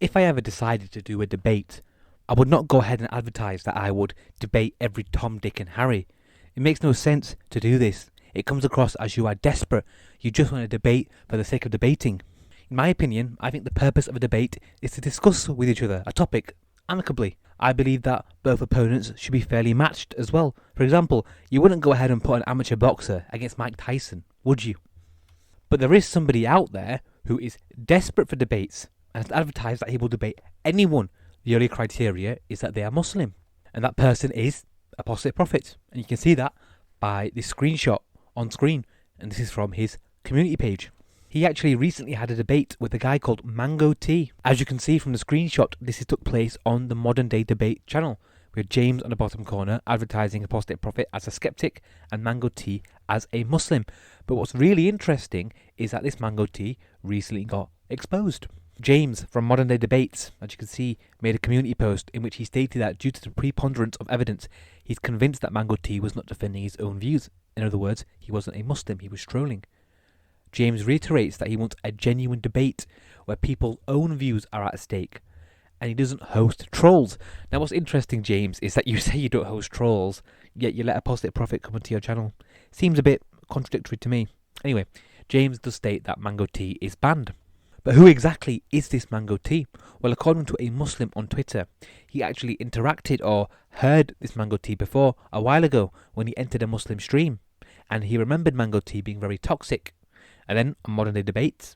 If I ever decided to do a debate, I would not go ahead and advertise that I would debate every Tom, Dick and Harry. It makes no sense to do this. It comes across as you are desperate. You just want to debate for the sake of debating. In my opinion, I think the purpose of a debate is to discuss with each other a topic amicably. I believe that both opponents should be fairly matched as well. For example, you wouldn't go ahead and put an amateur boxer against Mike Tyson, would you? But there is somebody out there who is desperate for debates and has advertised that he will debate anyone. The only criteria is that they are Muslim. And that person is Apostate Prophet. And you can see that by this screenshot on screen. And this is from his community page. He actually recently had a debate with a guy called Mango T. As you can see from the screenshot, this took place on the Modern Day Debate channel, with James on the bottom corner advertising Apostate Prophet as a skeptic and Mango T as a Muslim. But what's really interesting is that this Mango T recently got exposed. James from Modern Day Debates, as you can see, made a community post in which he stated that due to the preponderance of evidence, he's convinced that Mango T was not defending his own views. In other words, he wasn't a Muslim, he was trolling. James reiterates that he wants a genuine debate where people's own views are at stake, and he doesn't host trolls. Now what's interesting, James, is that you say you don't host trolls, yet you let Apostate Prophet come onto your channel. Seems a bit contradictory to me. Anyway, James does state that Mango T is banned. But who exactly is this Mango T? Well, according to a Muslim on Twitter, he actually interacted or heard this Mango T before a while ago when he entered a Muslim stream, and he remembered Mango T being very toxic. And then on Modern Day Debates,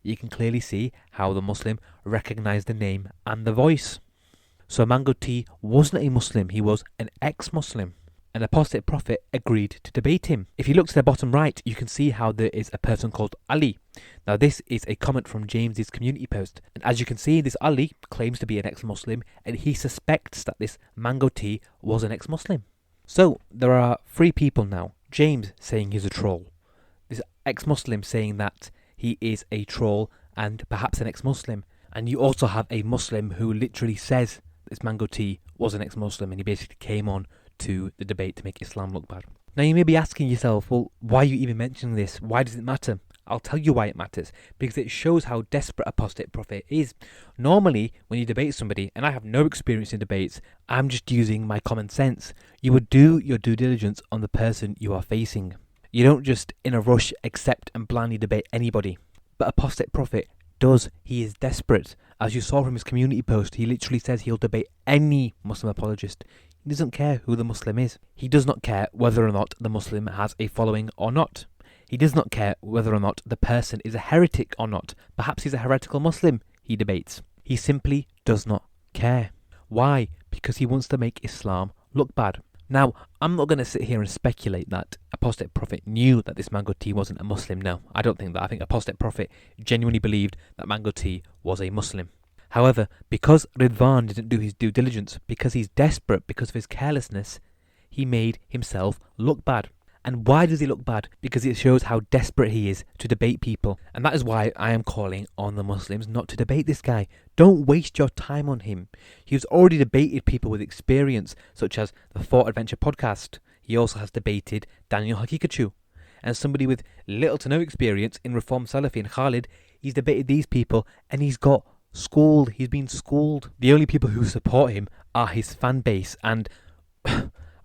you can clearly see how the Muslim recognised the name and the voice. So Mango T wasn't a Muslim, he was an ex-Muslim. And Apostate Prophet agreed to debate him. If you look to the bottom right, you can see how there is a person called Ali. Now this is a comment from James's community post. And as you can see, this Ali claims to be an ex-Muslim, and he suspects that this Mango T was an ex-Muslim. So there are three people now. James saying he's a troll. This ex-Muslim saying that he is a troll and perhaps an ex-Muslim. And you also have a Muslim who literally says this Mango T was an ex-Muslim, and he basically came on to the debate to make Islam look bad. Now you may be asking yourself, well, why are you even mentioning this? Why does it matter? I'll tell you why it matters. Because it shows how desperate Apostate Prophet is. Normally, when you debate somebody, and I have no experience in debates, I'm just using my common sense. You would do your due diligence on the person you are facing. You don't just, in a rush, accept and blindly debate anybody. But Apostate Prophet does. He is desperate. As you saw from his community post, he literally says he'll debate any Muslim apologist. He doesn't care who the Muslim is. He does not care whether or not the Muslim has a following or not. He does not care whether or not the person is a heretic or not. Perhaps he's a heretical Muslim, he debates. He simply does not care. Why? Because he wants to make Islam look bad. Now, I'm not going to sit here and speculate that Apostate Prophet knew that this Mango T wasn't a Muslim. No, I don't think that. I think Apostate Prophet genuinely believed that Mango T was a Muslim. However, because Ridvan didn't do his due diligence, because he's desperate, because of his carelessness, he made himself look bad. And why does he look bad? Because it shows how desperate he is to debate people. And that is why I am calling on the Muslims not to debate this guy. Don't waste your time on him. He's already debated people with experience, such as the Thought Adventure podcast. He also has debated Daniel Hakikachu. And somebody with little to no experience in Reform Salafi and Khalid, he's debated these people and he's got schooled. He's been schooled. The only people who support him are his fan base, and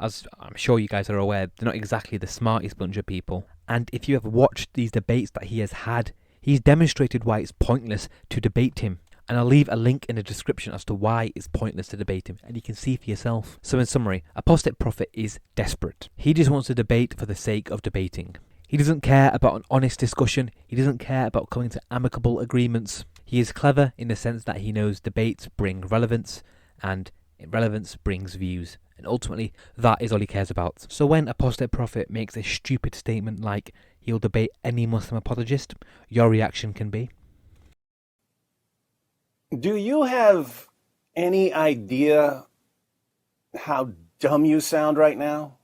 as I'm sure you guys are aware, they're not exactly the smartest bunch of people. And if you have watched these debates that he has had, he's demonstrated why it's pointless to debate him. And I'll leave a link in the description as to why it's pointless to debate him, and you can see for yourself. So in summary, Apostate Prophet is desperate. He just wants to debate for the sake of debating. He doesn't care about an honest discussion. He doesn't care about coming to amicable agreements. He is clever in the sense that he knows debates bring relevance, and relevance brings views. And ultimately, that is all he cares about. So when Apostate Prophet makes a stupid statement like he'll debate any Muslim apologist, your reaction can be? Do you have any idea how dumb you sound right now?